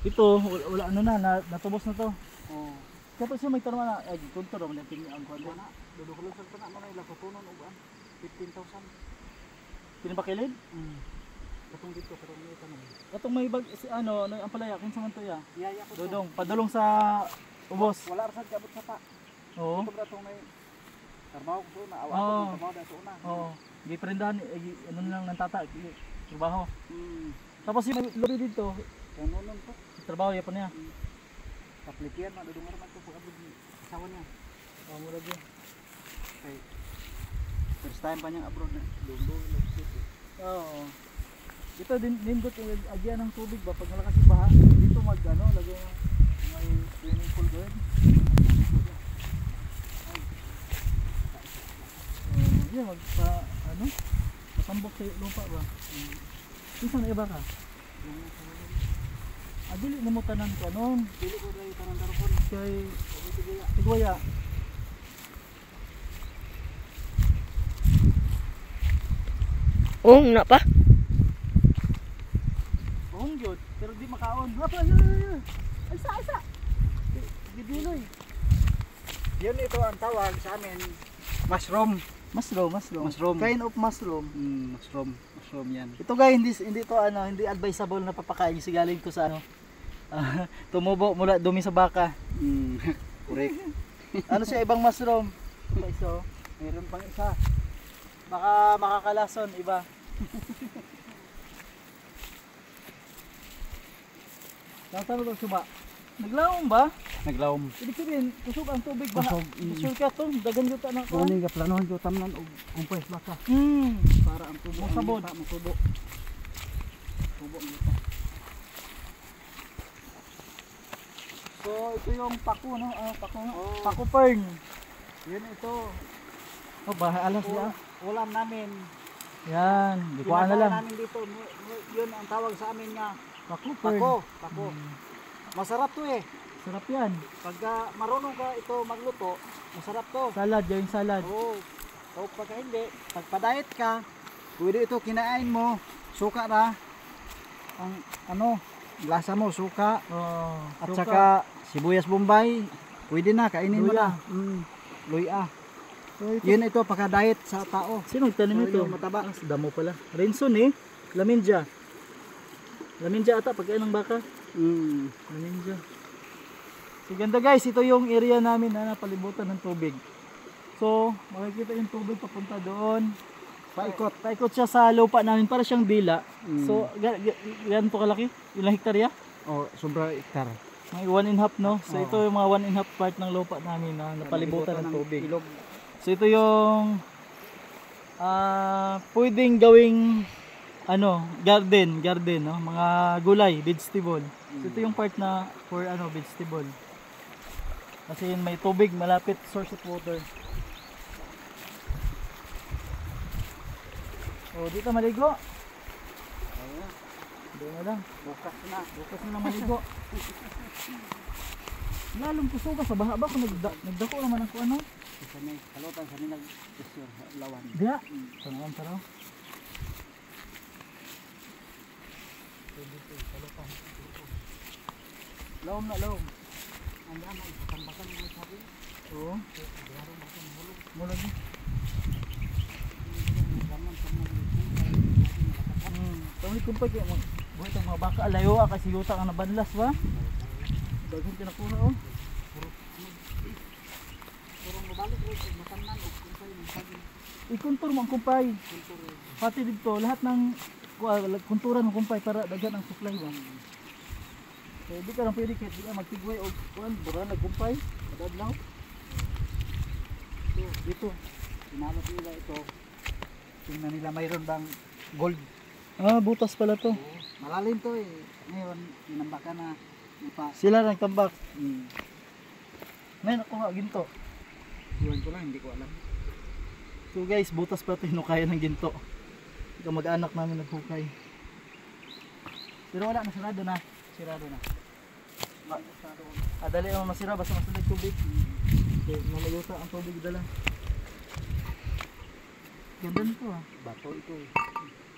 Ito, wala ano na, natubos na to. Oh. Kaya pa siya may tanong na, ay, kontor naman yung tingin ang kuwan. Wala. Dudukulong sa tanak mo na ilang kutunon o 15,000. Pinabakilid? Katong dito, katong may tanong. Katong may bag, si, ano, ang palaya, kinsa man to ya? Yaya ko to. Dodong, padulong sa ubos. Wala rasad kabot sa pa. Oo. Ito ba itong may trabaho ko na, awa Oo. ko trabaho dito na. Oo. Giprendahan, ano lang ng tata, trabaho. Tapos yung lobby dito, Kanunon to. trabaho ya pa niya. Kaplikian, madudungar man to pag abot ni asawa niya. Oh, mura gyud. Okay. First time pa niyang abroad na. Dungdung. Oo. Ito din ko agyan ng tubig ba pag malakas yung baha. Dito mag ano, lagay ng may swimming pool doon. Yeah, mag ano? Pasambok sa lupa ba? Isa na iba ka? Dili na mo tanan ko anon. Dili ko dahil tanan darapon. Kay Tigwaya. Oh, na pa. Buhong yun, pero di makaon. Hapa, ay sa. Gibiloy. Yun ito ang tawag sa amin. Mushroom. Mushroom. Kind of mushroom. Mushroom yan. Ito guys, hindi to ano, hindi advisable na papakain. Sigaling ko sa ano. Tumubo mula dumi sa baka. Correct. Ano siya ibang mushroom? Ito pa isa. Meron pang isa. Baka makakalason iba. Saan ito suba? Naglawong ba? Naglawom. Ibig sabihin, kusog ang tubig ba? Kusog. Sure ka to, dagan yung tanang ko. Kuning ka planohan ko tamnan og kumpres baka para ang tubo Ang sabon. Tubo ang lupa. So ito yung pako no, pako. Oh. Pako fern. Yun ito. Oh, alas niya. Ulam namin. Yan, di ko na lang. Namin dito. Yun ang tawag sa amin nga Pako fern. Pako. Masarap to eh. Sarap yan. Pagka marunong ka ito magluto, masarap to. Salad, yung salad. Oo. O pagka hindi, pagpa-diet ka, pwede ito kinain mo, suka na. Ang ano, lasa mo, suka. Oh, At saka sibuyas bombay, pwede na, kainin mo Luya. na. Luya. So, ito. Yun ito, pagka-diet sa tao. Sino nagtanim So, ito? yung mataba. Damo pala. Rinson eh. Laminja. Laminja ata, pagkain ng baka. Laminja. So ganda guys, ito yung area namin na napalibutan ng tubig. So, makikita yung tubig papunta doon. Paikot siya sa lupa namin para siyang dila. So, ganito kalaki? Ilang hektarya? Oh, sobra hektar. Mga 1.5 no? So ito yung mga 1.5 part ng lupa namin na napalibutan ng tubig. Ilog. So ito yung pwedeng gawing ano, garden no, mga gulay, vegetable. So ito yung part na for ano, vegetable. Kasi yun, may tubig malapit, source of water. Oh, dito maligo. Doon na lang. Bukas na maligo. Lalong pusuga sa baha ba kung nagdako naman ako ano? Sa may kalutan sa minag lawan. Diya. Tanawan pa raw. Lawom na lawom. Ang dami tambakan mo sabi. Oo. Mulog. Kami kumpay kaya buhay itong mga baka alayo kasi yuta ang nabanlas ba? Dagang kinakuha oh. Puro mabalik rin sa matanan o kumpay ng sabi. Ikontur mo ang kumpay. Pati dito lahat ng kunturan ng kumpay para daghan ang supply ba. So di ka lang pwede kahit di ka magtigway o buran nagkumpay. Kadadlaw. So dito, pinalot nila ito. Tingnan nila mayroon bang gold. Butas pala to. Malalim to eh. Ngayon, inambakan na ipa. Sila nagtambak. May nakuha ginto. Iwan ko lang, hindi ko alam. So guys, butas pala ito hinukaya ng ginto. Ikaw mag-anak namin naghukay. Pero wala na, sarado na. Dali naman masira, basta masunod tubig. Okay, mamayuta ang tubig dala. Ganda nito Bato ito eh.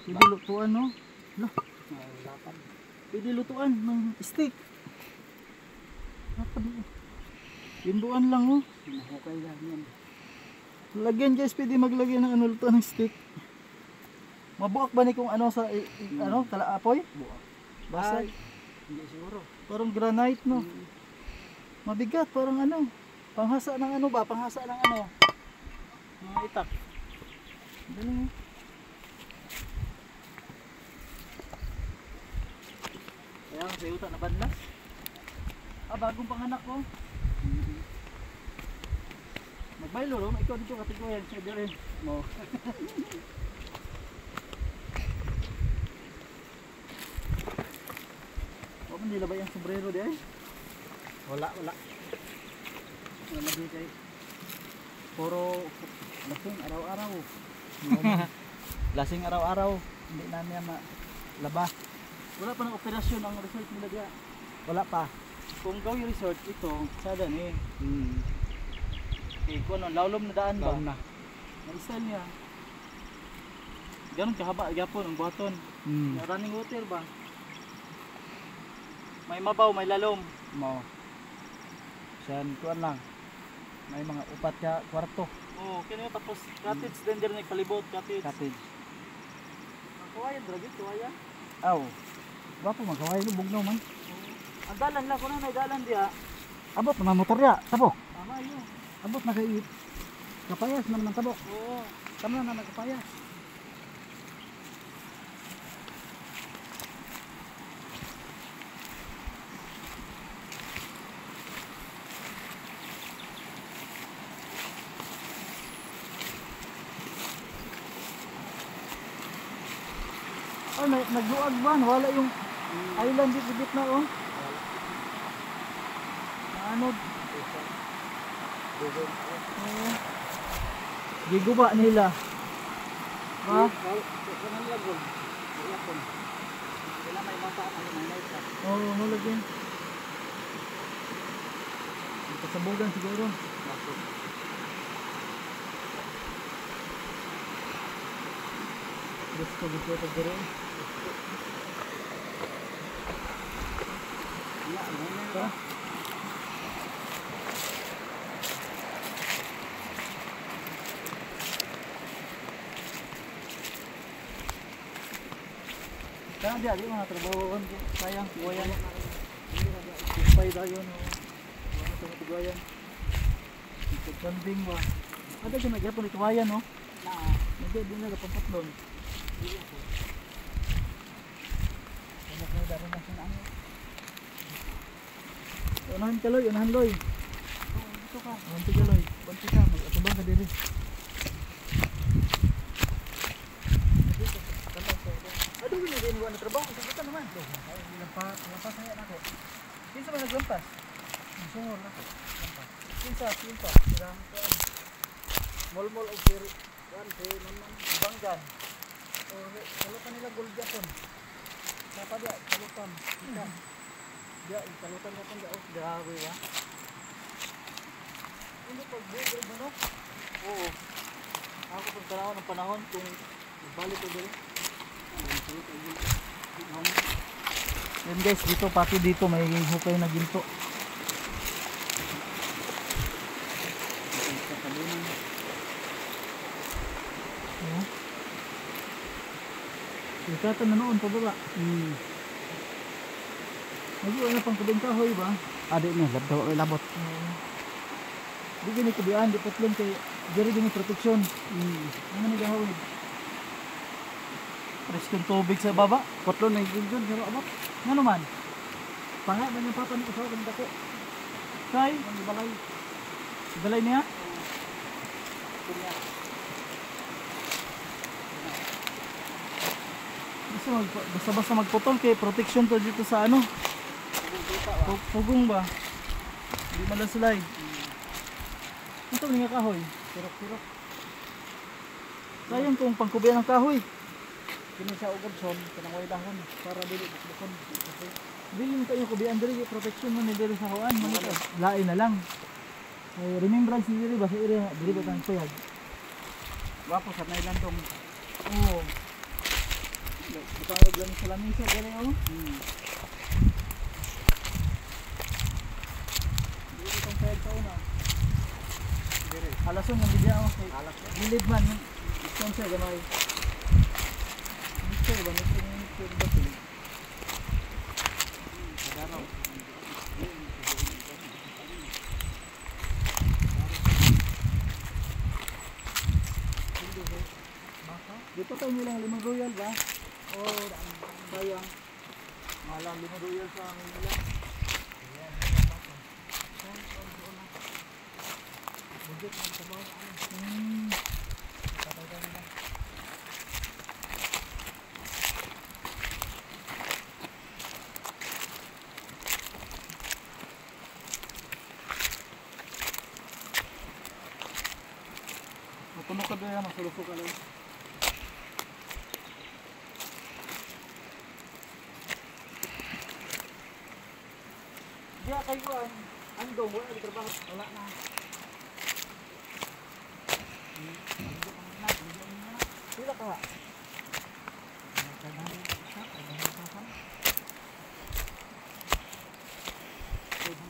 Sige, lutuan no? Lapad. Pwede lutuan ng steak. Ginduan lang oh. Mahukay lang yan. Lagyan guys, pwede maglagyan ng ano lutuan ng steak. Mabuak ba ni kung ano sa ano kalaapoy? Buak. Basag. Hindi siguro. Parang granite no. Mabigat parang ano. Panghasa ng ano ba? Panghasa ng ano? Mga itak. Galing oh. Ayan, sa yuta na banlas. Bagong panganak ko. Nagbaylo ro, ikaw dito katiguyan sa dire mo. O man nila ba yung sombrero di ay? Wala. Wala lagi kay puro lasing araw-araw. Lasing araw-araw, hindi namin malaba. Wala pa ng operasyon ang resort nila diya. Wala pa. Kung gawin resort ito, sada ni. Okay, kung ano, lawlom na daan ba? Daon na. Ang style niya. Ganun kahaba, gyapon ang buhaton. Running water ba? May mabaw, may lalom. Mo. San kuan lang. May mga upat ka kwarto. Oo, kaya tapos cottage din din nagpalibot, cottage. Cottage. Kawayan, dragit, kawayan. Aw. Wapo magkaway lubog no man. Ang dalan lang, kung ano may dalan diya. Abot na motor ya, tabok. Tama yun. Abot na kay kapayas naman ng tabok. Oo. Tama na kapayas. Ay, nagluag ba? Wala yung island dito gitna oh. Naanod. Giguba nila. Ba? Oo, hulog yun. Kasabugan siguro. Gusto ito dito. Tara. Kaya di mga trabahoan ko. Sayang, tuwayan. Kumpay tayo no. Mga tuwayan. Ganding ba? Ada siya nagyapon ito tuwayan no? Hindi din na pampatlon. Unahan ka Loy, unahan Loy. Dito ka. Unahan ka Loy. Panti ka, mag-atubang ka diri. Aduh, hindi din iwan na trabaho. Sagutan naman. Lampas saya na ako. Kinsa ba naglampas? Sungol na ako. Kinsa. Mol-mol o kiri. Yan, naman. Banggan. O, kalutan nila Golgaton. Sapa dia, kalutan. Kita. Dia, kalutan ka pang daos. Grabe ya. Hindi pag-buhay ba no? Oo. Ako pagkarawan ng panahon kung balik ko dito. Yan guys, dito pati dito may hukay na ginto. Ikatan na noon pababa. Nag-uwi na pang kubing kahoy ba? Adik ni labot. Di gini kubian, di patlon kay diri gini proteksyon. Ano ni gahawid? Preskong tubig sa baba. Potlon na yung dyan, pero abot. Ano man? Panga, man yung papa ni usawa ng dako. Kay? Ang balay. Balay niya? Basta magputol kay protection to dito sa ano? Pugong ba? Hindi malaslide. Ito nga kahoy. Sirok-sirok. Sayang kung pangkubian ng kahoy. Kini sa ugad son, kanang dahon para dili bukon. Bilin kayo kubian diri protection man diri sa hawan man ito. Lain na lang. Ay remembrance diri ba sa area diri ba tang tuyag. Wapo sa nailandong. Oo. Butawag lang sa lamisa diri oh. Alason ng bidya oh. Alason. Gilid man. Sponsor gamay. Ito ba nito yung ba ito? Kadaraw. Dito tayo nilang limang royal ba? Oh, sayang. Malang limang royal sa amin nila. Budget ng trabaho ano. Patay tayo nila. Matunok ka doon, magsulusok ka lang. Diya kayo ang dong, wala di trabaho, wala na. Sila ka.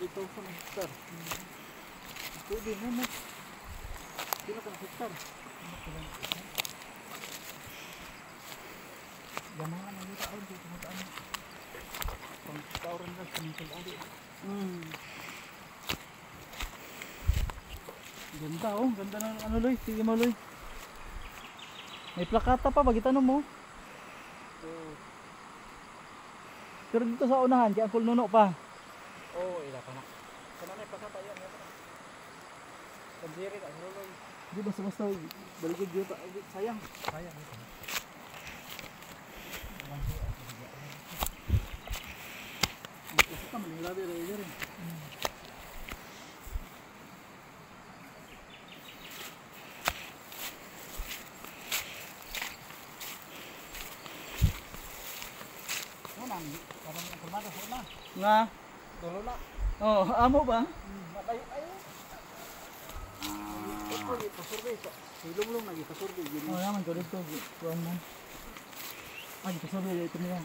Dito sa hektar. Pwede na mas. Sila ka hektar. Ganahan ang dito ay dito mo ano. Pang tawran na sa adi. Ganda oh, ganda ng ano Loy, sige mo Loy. May plakata pa, bagitan mo. Pero dito sa unahan, kaya ang nuno pa. Oh, ila pa na. Sana na plakata yan. Kandiri ka, Loy. Di basta-basta baligid dito, sayang. Sayang ito. Kasi ka manilabi rin. Parang informada sa una. Nga, Tulo na. oh, amo ba? Matayo ayo. Ito dito survey sa. Silong-long lagi pa survey gini. Oh, naman ko dito, kuwan mo. Ay, kasabi dito niya.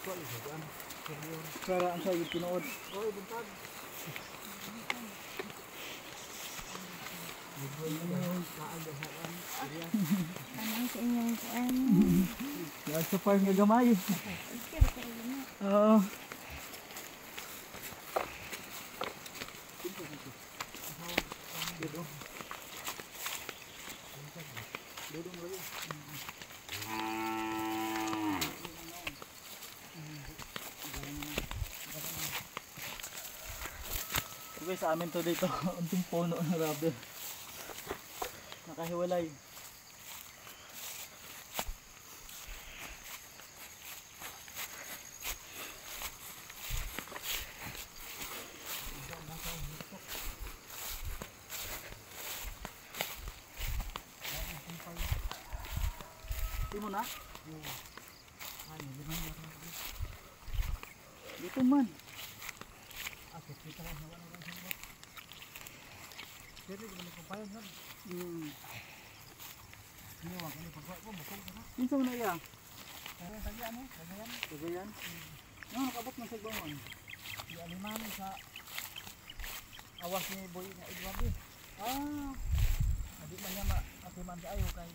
Ko ito kan. Survey. Para ang sa tinuod. Oh, buntag. Ano sa inyong kuan? Yan sa farm nga gamay. Oo. Okay, sa amin to dito. Unting puno ng rubber. Nakahiwalay. Di mo na? Dito man. Jadi gini kumpayan kan. Ini wang ini pagwa ko bukog na. Minsan mo na iya. Kaya tagi ano? Kagayan. Kagayan. No, nakabot na sa bangon. Di aliman sa awas ni Boy nga Edward. Ah. Adi man niya maatiman sa ayo kay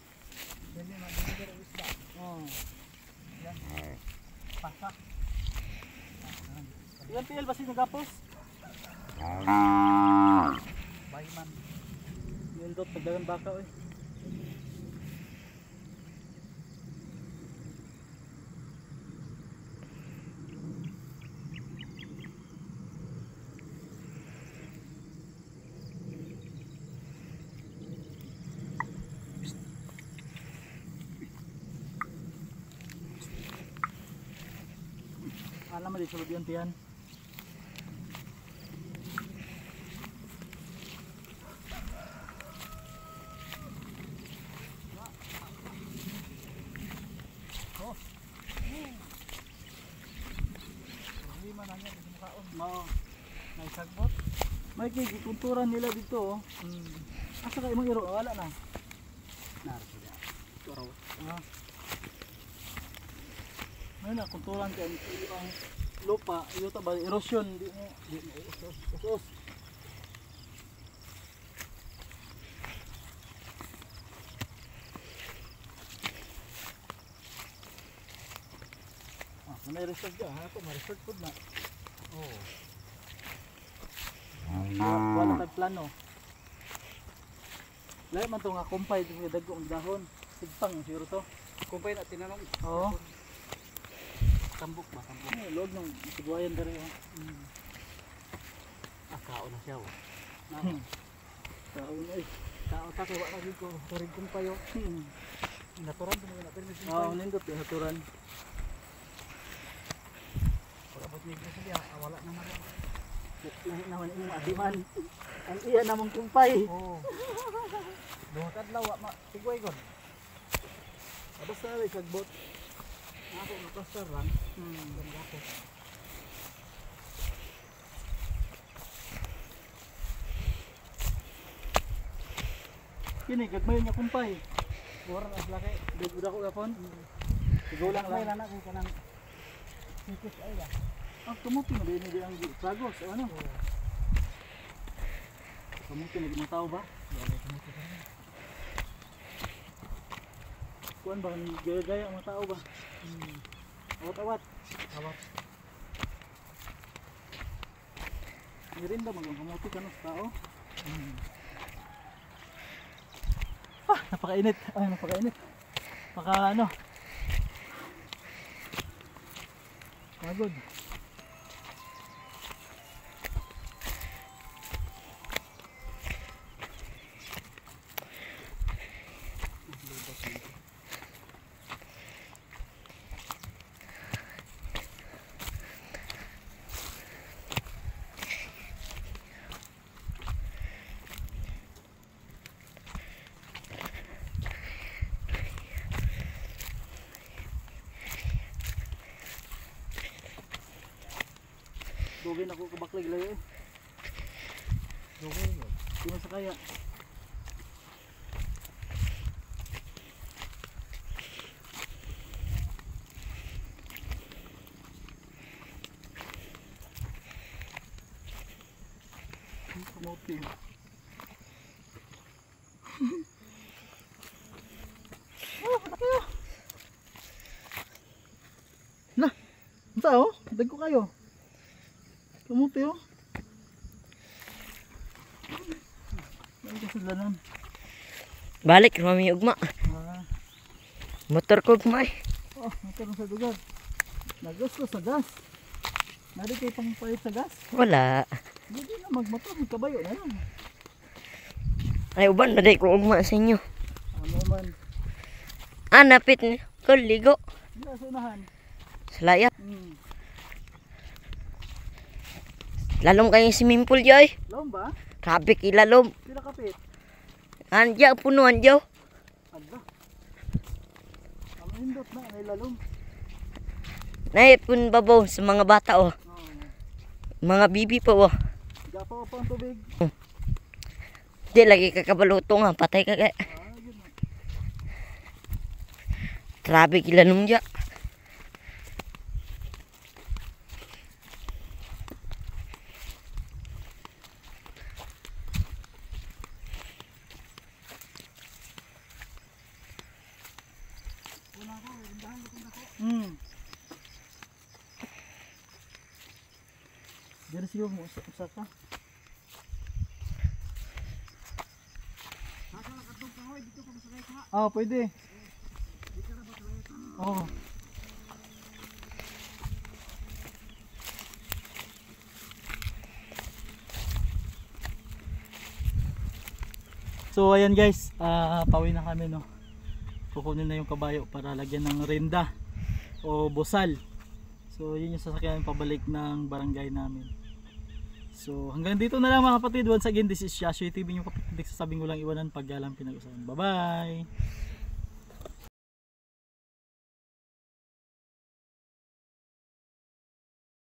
dili man dili isda. Oh. Yan. Pasak. Ilan PL ba si nagapos? Bayman. Nindot pagdagan baka oy. Alam mo di sulod yung tiyan. No. May sagbot. May kikunturan nila dito oh. Asa ka imong iro? Wala na. Nar sila. Turaw. Ah. May na kunturan kay ang lupa, iyo ta ba erosion di mo Usos. May resort dyan, ha? Ito, may resort food na. Oo. Wala tayong plano. Lahat man ito nga kumpay, dago ang dahon. Sigpang, siguro to. Kumpay na tinanong. Oo. Tambok ba? Tambok. Ay, loob ng sigwayan dari. Kao na siya. Tao na eh. Kao ta kay wala gid ko turig kumpay. Naturan to na pero Oo, nindot yung haturan. pagabot ni ko siya wala na man. Lahi naman yung adiman. Ang iya namang kumpay. Oo. Duha ka adlaw ma tigway kon. Basta rin kagbot. Ako nakasaran. Ganda ko. Kini, gagmay niya kumpay. Mura na laki. Dugda ko gapon. Sigulang May lang. lana ko kanang sikit ay la. Ah, kamuti na din hindi ang sagos. O ano? Kamuti na din tao ba? Kuan ba ang gaya-gaya ang mga tao ba? Awat-awat. Awat. Mirinda magang kamuti ka no sa tao. Ah, napakainit. Ay, napakainit. Maka ano? Pagod. Dugay na ko kabaklag layo eh. Dugay yun. Di man sa kaya. Kamuti. Oh, laki oh. Na, unsa oh? Dagko kayo. Kamuti oh. Ay, kasalanan. Balik rami ugma. Ah, Motor ko ugma. oh, nagkaroon sa lugar. Nagas ko sa gas. Nari kayo pang pahit sa gas. Wala. Hindi na magmotor, kabayo na lang. Ay uban na day ko ugma sa inyo. Ano man, Napit ni ko ligo. hindi sa unahan. Sa layat. Hmm. Lalom kayo swimming pool joy. Laom ba? Grabe kilalom. Sila kapit. Andiya punuan jaw. Ada. Ang indot na, nailalom. Naipun babaw sa mga bata oh. Oh. Mga bibi po oh. Gapaw pa ang tubig. Di lagi kakabaluto nga patay ka kay. Yun na. Grabe kilalom ja. Hmm. Dari siguro mo usa ka. Ah, pwede. Oh. So ayan guys, pauwi na kami no. Kukunin na yung kabayo para lagyan ng renda o busal. So yun yung sasakyan pabalik ng barangay namin. So hanggang dito na lang mga kapatid. Once again, this is Shashoy TV, yung kapatid. Sasabing ko lang iwanan pag lang pinag-usapan. Bye bye!